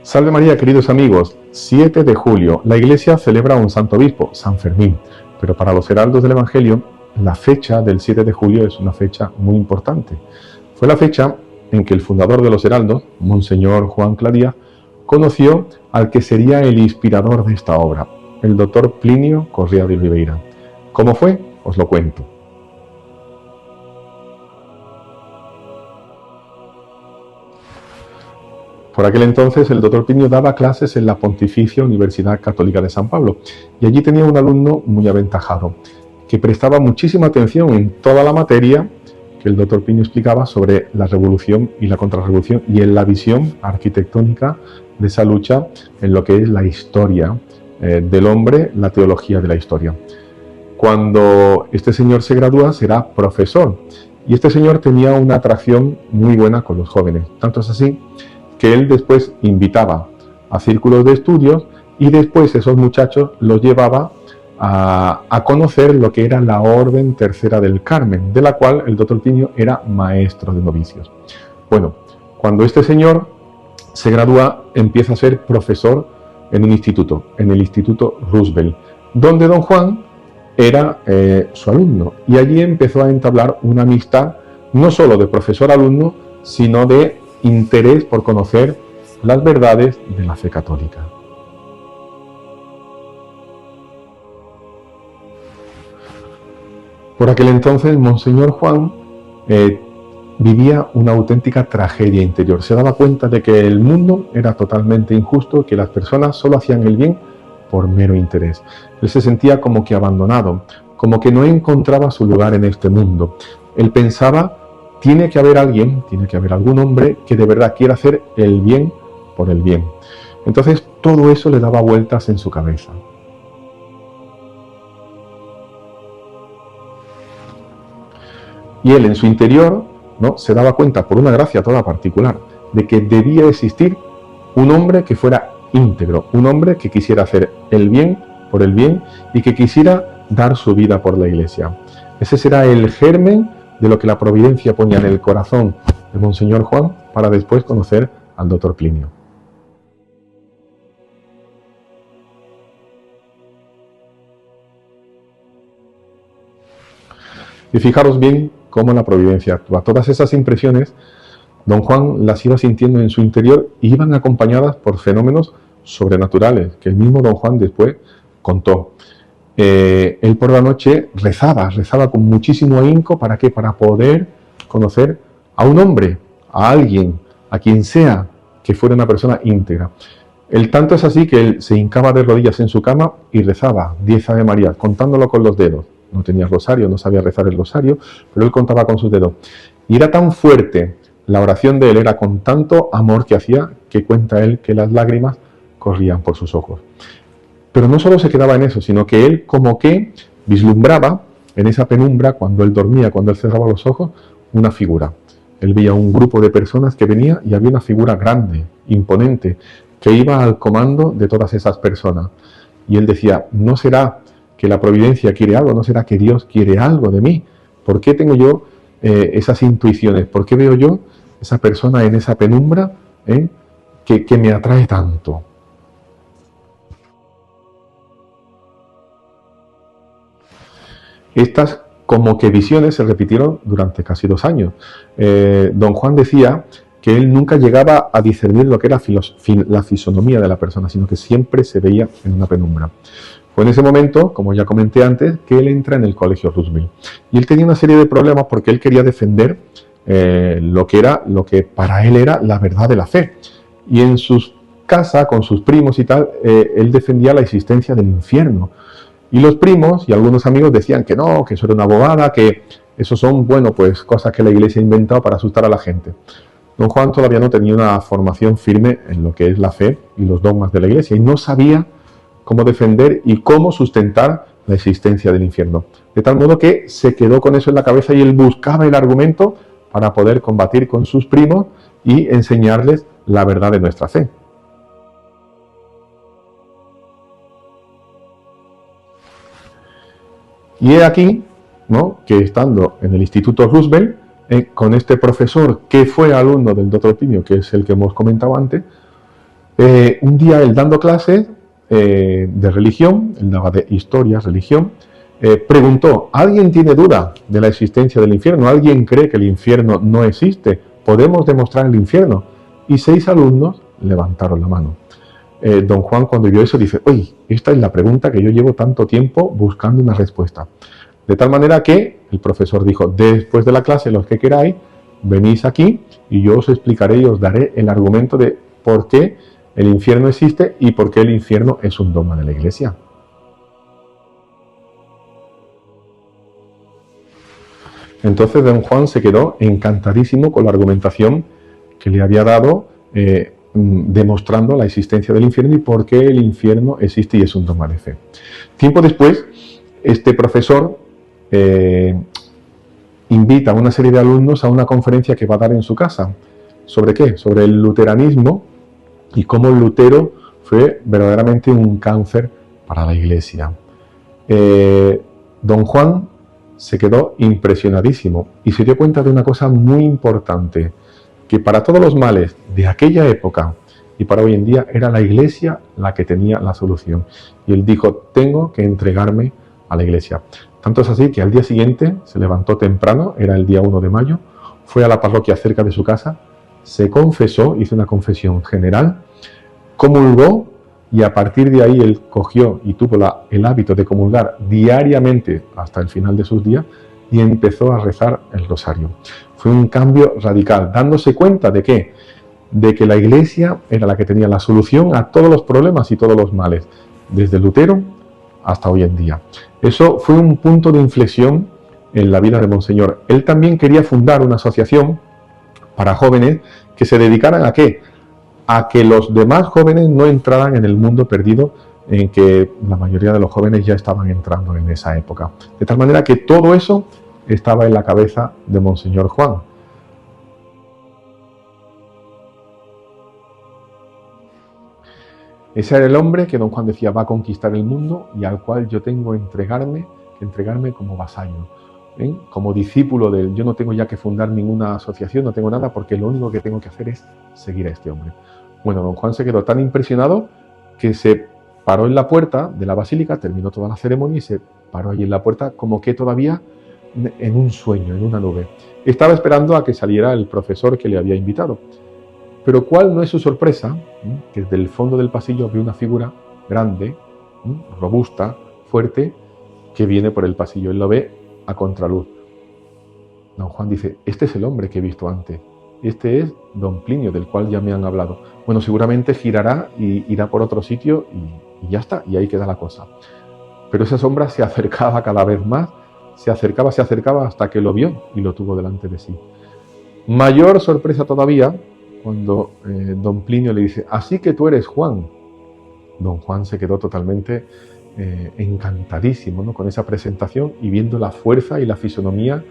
Salve María, queridos amigos. 7 de julio. La Iglesia celebra un santo obispo, San Fermín. Pero para los heraldos del Evangelio, la fecha del 7 de julio es una fecha muy importante. Fue la fecha en que el fundador de los heraldos, Monseñor Juan Clarías, conoció al que sería el inspirador de esta obra, el doctor Plinio Correa de Oliveira. ¿Cómo fue? Os lo cuento. Por aquel entonces el doctor Plinio daba clases en la Pontificia Universidad Católica de San Pablo y allí tenía un alumno muy aventajado que prestaba muchísima atención en toda la materia que el doctor Plinio explicaba sobre la revolución y la contrarrevolución y en la visión arquitectónica de esa lucha en lo que es la historia del hombre, la teología de la historia. Cuando este señor se gradúa será profesor y este señor tenía una atracción muy buena con los jóvenes, tanto es así que él después invitaba a círculos de estudios y después esos muchachos los llevaba a conocer lo que era la Orden Tercera del Carmen, de la cual el doctor Plinio era maestro de novicios. Bueno, cuando este señor se gradúa, empieza a ser profesor en un instituto, en el Instituto Roosevelt, donde don Juan era su alumno, y allí empezó a entablar una amistad no solo de profesor-alumno, sino de interés por conocer las verdades de la fe católica. Por aquel entonces, Monseñor Juan vivía una auténtica tragedia interior. Se daba cuenta de que el mundo era totalmente injusto, que las personas solo hacían el bien por mero interés. Él se sentía como que abandonado, como que no encontraba su lugar en este mundo. Él pensaba: tiene que haber alguien, tiene que haber algún hombre que de verdad quiera hacer el bien por el bien. Entonces todo eso le daba vueltas en su cabeza. Y él en su interior, ¿no?, se daba cuenta, por una gracia toda particular, de que debía existir un hombre que fuera íntegro, un hombre que quisiera hacer el bien por el bien y que quisiera dar su vida por la Iglesia. Ese será el germen de lo que la providencia ponía en el corazón de Monseñor Juan para después conocer al doctor Plinio. Y fijaros bien cómo la providencia actúa. Todas esas impresiones don Juan las iba sintiendo en su interior y iban acompañadas por fenómenos sobrenaturales que el mismo don Juan después contó. Él por la noche rezaba con muchísimo ahínco. ¿Para qué? Para poder conocer a un hombre, a alguien, a quien sea, que fuera una persona íntegra. El tanto es así que él se hincaba de rodillas en su cama y rezaba 10 Ave María, contándolo con los dedos. No tenía rosario, no sabía rezar el rosario, pero él contaba con sus dedos. Y era tan fuerte la oración de él, era con tanto amor que hacía, que cuenta él que las lágrimas corrían por sus ojos. Pero no solo se quedaba en eso, sino que él como que vislumbraba en esa penumbra, cuando él dormía, cuando él cerraba los ojos, una figura. Él veía un grupo de personas que venía y había una figura grande, imponente, que iba al comando de todas esas personas. Y él decía: ¿no será que la providencia quiere algo? ¿No será que Dios quiere algo de mí? ¿Por qué tengo yo esas intuiciones? ¿Por qué veo yo esa persona en esa penumbra que me atrae tanto? Estas como que visiones se repitieron durante casi 2 años. Don Juan decía que él nunca llegaba a discernir lo que era la fisonomía de la persona, sino que siempre se veía en una penumbra. Fue en ese momento, como ya comenté antes, que él entra en el colegio Roosevelt. Y él tenía una serie de problemas porque él quería defender lo que para él era la verdad de la fe. Y en su casa, con sus primos y tal, él defendía la existencia del infierno. Y los primos y algunos amigos decían que no, que eso era una bobada, que eso son, bueno, pues cosas que la Iglesia ha inventado para asustar a la gente. Don Juan todavía no tenía una formación firme en lo que es la fe y los dogmas de la Iglesia y no sabía cómo defender y cómo sustentar la existencia del infierno. De tal modo que se quedó con eso en la cabeza y él buscaba el argumento para poder combatir con sus primos y enseñarles la verdad de nuestra fe. Y he aquí, ¿no?, que estando en el Instituto Roosevelt, con este profesor que fue alumno del doctor Plinio, que es el que hemos comentado antes, Un día él dando clases de religión, él daba de historia, religión, preguntó, ¿alguien tiene duda de la existencia del infierno? ¿Alguien cree que el infierno no existe? ¿Podemos demostrar el infierno? Y 6 alumnos levantaron la mano. Don Juan, cuando vio eso, dice, oye, esta es la pregunta que yo llevo tanto tiempo buscando una respuesta. De tal manera que el profesor dijo, después de la clase, los que queráis, venís aquí y yo os explicaré y os daré el argumento de por qué el infierno existe y por qué el infierno es un dogma de la Iglesia. Entonces don Juan se quedó encantadísimo con la argumentación que le había dado, demostrando la existencia del infierno y por qué el infierno existe y es un dogma de fe. Tiempo después, este profesor invita a una serie de alumnos a una conferencia que va a dar en su casa. ¿Sobre qué? Sobre el luteranismo y cómo Lutero fue verdaderamente un cáncer para la Iglesia. Don Juan se quedó impresionadísimo y se dio cuenta de una cosa muy importante, que para todos los males de aquella época y para hoy en día era la Iglesia la que tenía la solución. Y él dijo, tengo que entregarme a la Iglesia. Tanto es así que al día siguiente se levantó temprano, era el día 1 de mayo, fue a la parroquia cerca de su casa, se confesó, hizo una confesión general, comulgó y a partir de ahí él cogió y tuvo el hábito de comulgar diariamente hasta el final de sus días y empezó a rezar el rosario. Fue un cambio radical, dándose cuenta de ¿qué? De que la Iglesia era la que tenía la solución a todos los problemas y todos los males, desde Lutero hasta hoy en día. Eso fue un punto de inflexión en la vida de Monseñor. Él también quería fundar una asociación para jóvenes que se dedicaran ¿a qué? A que los demás jóvenes no entraran en el mundo perdido en que la mayoría de los jóvenes ya estaban entrando en esa época. De tal manera que todo eso estaba en la cabeza de Monseñor Juan. Ese era el hombre que don Juan decía va a conquistar el mundo y al cual yo tengo que entregarme como vasallo, como discípulo de él. Yo no tengo ya que fundar ninguna asociación, no tengo nada, porque lo único que tengo que hacer es seguir a este hombre. Bueno, don Juan se quedó tan impresionado que se paró en la puerta de la basílica, terminó toda la ceremonia y se paró allí en la puerta como que todavía en un sueño, en una nube. Estaba esperando a que saliera el profesor que le había invitado. Pero ¿cuál no es su sorpresa? Que desde el fondo del pasillo ve una figura grande, robusta, fuerte, que viene por el pasillo. Él lo ve a contraluz. Don Juan dice, este es el hombre que he visto antes. Este es don Plinio, del cual ya me han hablado. Bueno, seguramente girará y irá por otro sitio y ya está, y ahí queda la cosa. Pero esa sombra se acercaba cada vez más, se acercaba hasta que lo vio y lo tuvo delante de sí. Mayor sorpresa todavía cuando don Plinio le dice, así que tú eres Juan. Don Juan se quedó totalmente encantadísimo, ¿no? Con esa presentación y viendo la fuerza y la fisonomía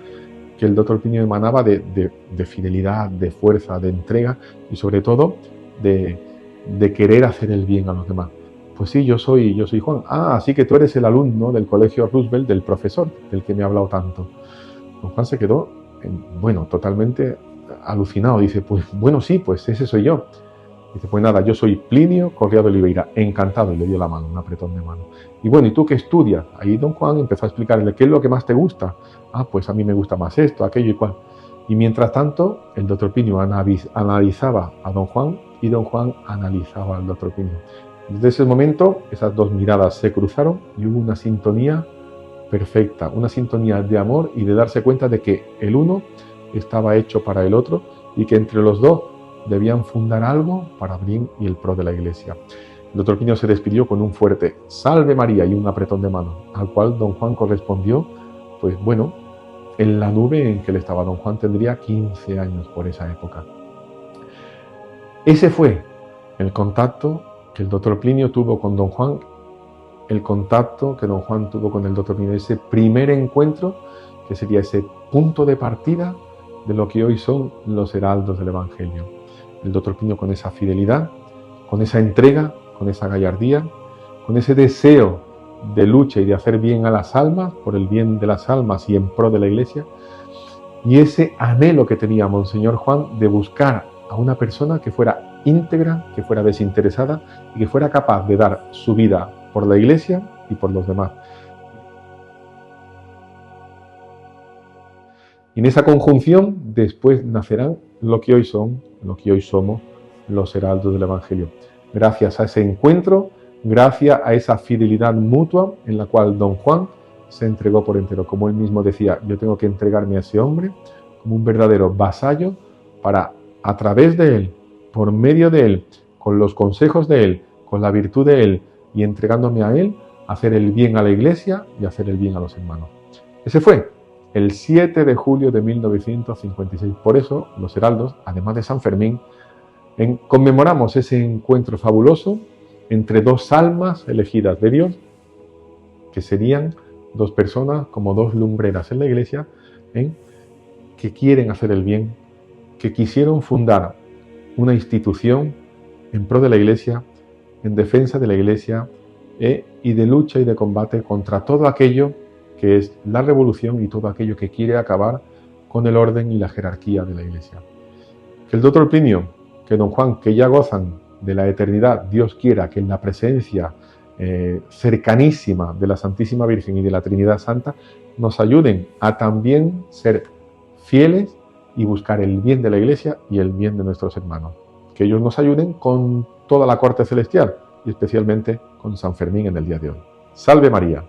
que el doctor Plinio emanaba de fidelidad, de fuerza, de entrega y sobre todo de querer hacer el bien a los demás. Pues sí, yo soy Juan. Ah, así que tú eres el alumno del colegio Roosevelt, del profesor, del que me ha hablado tanto. Don Juan se quedó, totalmente alucinado. Dice, pues bueno, sí, pues ese soy yo. Dice, pues nada, yo soy Plinio Correa de Oliveira, encantado, y le dio la mano, un apretón de mano. Y bueno, ¿y tú qué estudias? Ahí don Juan empezó a explicarle, ¿qué es lo que más te gusta? Ah, pues a mí me gusta más esto, aquello y cual. Y mientras tanto, el doctor Plinio analizaba a don Juan y don Juan analizaba al doctor Plinio. Desde ese momento, esas dos miradas se cruzaron y hubo una sintonía perfecta, una sintonía de amor y de darse cuenta de que el uno estaba hecho para el otro y que entre los dos debían fundar algo para el bien y el pro de la Iglesia. El doctor Plinio se despidió con un fuerte Salve María y un apretón de mano, al cual don Juan correspondió, pues bueno, en la nube en que él estaba. Don Juan tendría 15 años por esa época. Ese fue el contacto que el doctor Plinio tuvo con don Juan, el contacto que don Juan tuvo con el doctor Plinio, ese primer encuentro que sería ese punto de partida de lo que hoy son los heraldos del Evangelio. El doctor Plinio con esa fidelidad, con esa entrega, con esa gallardía, con ese deseo de lucha y de hacer bien a las almas, por el bien de las almas y en pro de la Iglesia, y ese anhelo que tenía Monseñor Juan de buscar a una persona que fuera íntegra, que fuera desinteresada y que fuera capaz de dar su vida por la Iglesia y por los demás. Y en esa conjunción después nacerán lo que hoy somos los heraldos del Evangelio. Gracias a ese encuentro, gracias a esa fidelidad mutua en la cual don Juan se entregó por entero. Como él mismo decía, yo tengo que entregarme a ese hombre como un verdadero vasallo para, a través de él, por medio de él, con los consejos de él, con la virtud de él y entregándome a él, hacer el bien a la Iglesia y hacer el bien a los hermanos. Ese fue el 7 de julio de 1956. Por eso los heraldos, además de San Fermín, conmemoramos ese encuentro fabuloso entre dos almas elegidas de Dios, que serían dos personas como dos lumbreras en la Iglesia, que quieren hacer el bien, que quisieron fundar una institución en pro de la Iglesia, en defensa de la Iglesia y de lucha y de combate contra todo aquello que es la revolución y todo aquello que quiere acabar con el orden y la jerarquía de la Iglesia. Que el doctor Plinio, que don Juan, que ya gozan de la eternidad, Dios quiera que en la presencia cercanísima de la Santísima Virgen y de la Trinidad Santa, nos ayuden a también ser fieles y buscar el bien de la Iglesia y el bien de nuestros hermanos. Que ellos nos ayuden con toda la corte celestial y especialmente con San Fermín en el día de hoy. ¡Salve María!